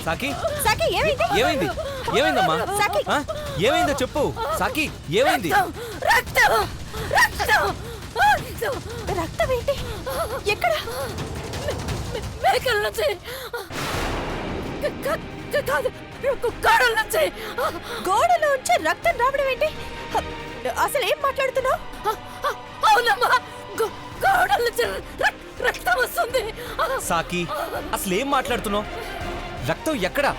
సాకి సాకి ఏమైంది? ఏమైంది? ఏమైందమ్మా? సాకి ఏమైందో చెప్పు. సాకి ఏమైంది? రక్తం రక్తం రక్తం ఏంటి? ఎక్కడ? మేకల నుంచి కాదు, గోడల నుంచి. గోడలో నుంచి రక్తం రావడం ఏంటి? అసలు ఏం మాట్లాడుతున్నావు? అవునమ్మా, గోడల నుంచి రక్తం వస్తుంది. సాకి అసలు ఏం మాట్లాడుతున్నావు? రక్తం ఎక్కడా?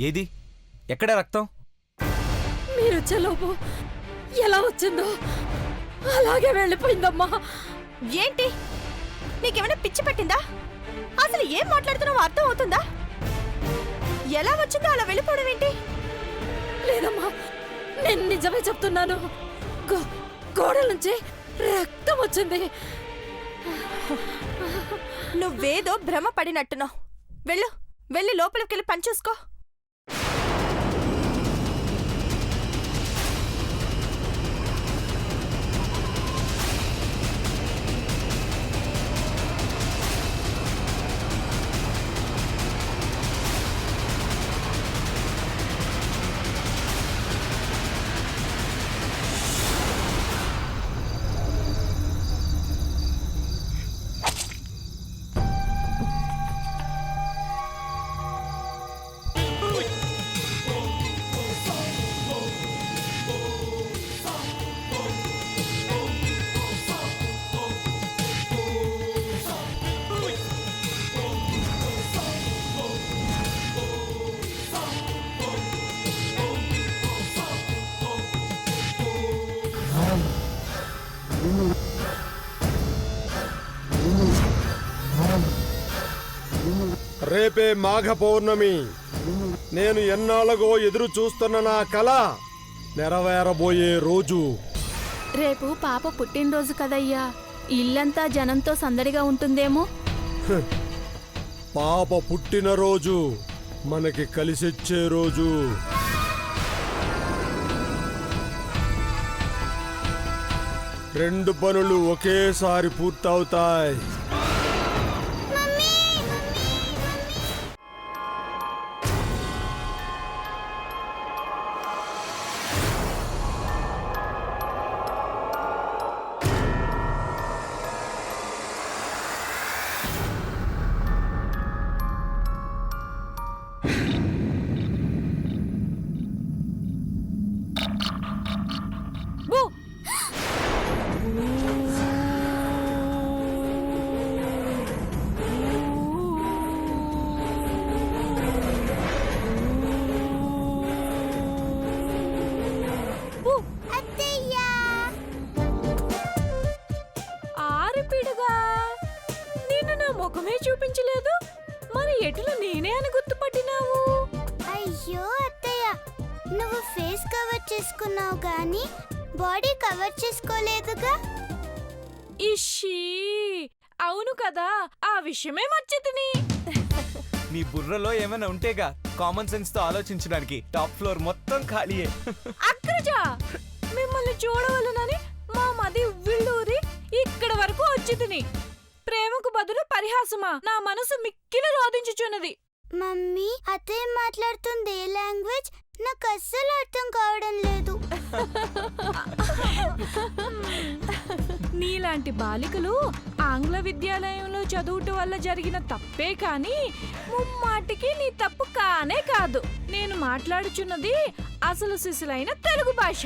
ఏది? ఎక్కడ రక్తం? మీరు వచ్చేలోపు ఎలా వచ్చిందో అలాగే వెళ్ళిపోయిందమ్మా. ఏంటి, నీకేమైనా పిచ్చి పట్టిందా? అసలు ఏం మాట్లాడుతున్నావో అర్థం అవుతుందా? ఎలా వచ్చిందో అలా వెళ్ళిపోవడం ఏంటి? లేదమ్మా, నేను నిజమే చెప్తున్నాను. గోడల నుంచి రక్తం వచ్చింది. నువ్వేదో భ్రమ పడినట్టున్నావు. వెళ్ళి లోపలికి వెళ్ళి పని చూసుకో. రేపే మాఘ పౌర్ణమి. నేను ఎన్నాళ్ళగో ఎదురు చూస్తున్న నా కల నెరవేరబోయే రోజు. రేపు పాప పుట్టినరోజు కదయ్యా, ఇల్లంతా జనంతో సందడిగా ఉంటుందేమో. పాప పుట్టినరోజు మనకి కలిసొచ్చే రోజు. రెండు పనులు ఒకేసారి పూర్తవుతాయి. ముఖమే చూపించలేదు, మరి ఎటులో నేనే అని గుర్తుపట్టినావు? అయ్యో అత్తయ్య, నువ్వు ఫేస్ కవర్ చేసుకున్నావు గాని బాడీ కవర్ చేసుకోలేదుగా. ఇషీ, అవును కదా, ఆ విషయమే మర్చితిని. మీ బుర్రలో ఏమైనా ఉంటేగా కామన్ సెన్స్ తో ఆలోచించడానికి. టాప్ ఫ్లోర్ మొత్తం ఖాళీయే. అగ్రజ, మిమ్మల్ని చూడవలనని మా మది విళ్ళూరి ఇక్కడ వరకు వచ్చితిని. ప్రేమకు బదులు పరిహాసమా? నా మనసు మిక్కిలి రోధించుచున్నది. మమ్మీ, అత్తయ్య మాట్లాడుతుంది ఏ లాంగ్వేజ్? నాకు అస్సలు అర్థం కావడం లేదు. నీలాంటి బాలికలు ఆంగ్ల విద్యాలయంలో చదువుట వల్ల జరిగిన తప్పే కాని ముమ్మాటికి నీ తప్పు కానే కాదు. నేను మాట్లాడుచున్నది అసలు సిసలైన తెలుగు భాష.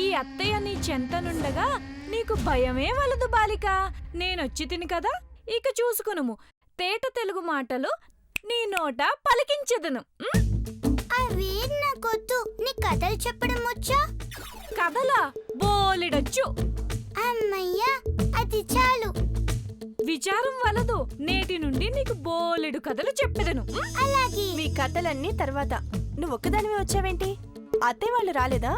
ఈ అత్తయ్య నీ చెంతనుండగా నీకు భయమే వలదు బాలిక. నేనొచ్చి తిని కదా, ఇక చూసుకునుము. తేట తెలుగు మాటలు నీ నోట పలికించెదను. అవి నాకొద్దు. నీ కథలు చెప్పడం వచ్చా? కథలా? బోలెడొచ్చు. అమ్మయ్యా, అది చాలు. విచారం వలదు. నేటి నుండి నీకు బోలెడు కథలు చెప్పెదను. అలాగే. మీ కథలన్నీ తర్వాత. నువ్వు ఒక్కదానివే వచ్చావేంటి? అత్తయ్య వాళ్ళు రాలేదా?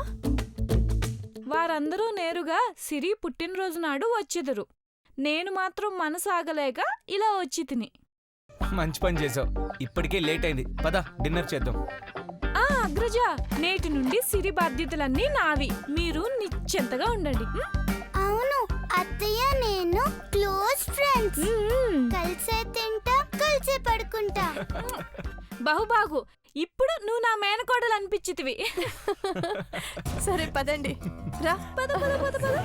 వారందరూ నేరుగా సిరి పుట్టినరోజు నాడు వచ్చెదరు. నేను మాత్రం మనసాగలేక ఇలా వచ్చి తిని. మంచి పని చేసావు. ఇప్పటికే లేట్ అయింది, పద డిన్నర్ చేద్దాం. అగ్రజ, నేటి నుండి సిరి బాధ్యతలన్నీ నావి. మీరు నిశ్చింతగా ఉండండి. అవును, అత్తయ్య నేను క్లోజ్ ఫ్రెండ్స్. కలిసే తింటాం, కలిసే పడుకుంటాం. బహుబాగు, ఇప్పుడు నువ్వు నా మేనకోడలు అనిపించితివి. సరే పదండి. రా. పద పద పద పద.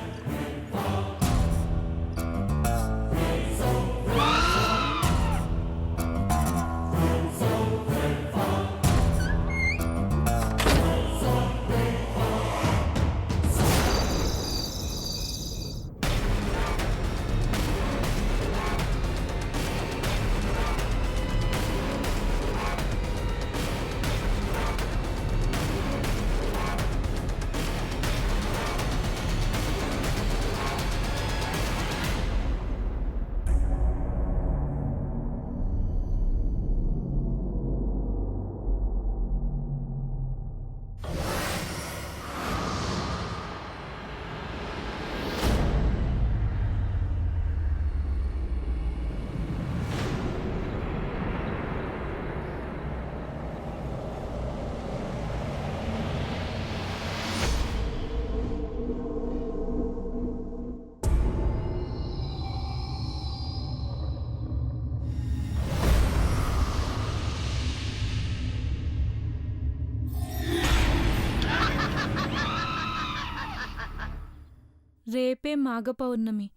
రేపే మాఘ పౌర్ణమి.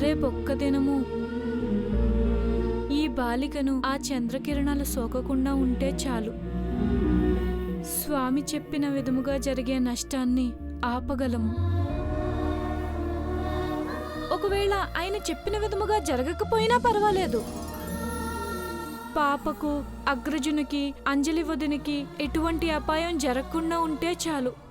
రేపొక్క దినము ఈ బాలికను ఆ చంద్రకిరణాలు సోకకుండా ఉంటే చాలు. స్వామి చెప్పిన విధముగా జరిగే నష్టాన్ని ఆపగలము. ఒకవేళ ఆయన చెప్పిన విధముగా జరగకపోయినా పర్వాలేదు. పాపకు, అగ్రజునికి, అంజలి వదినికి ఎటువంటి అపాయం జరగకుండా ఉంటే చాలు.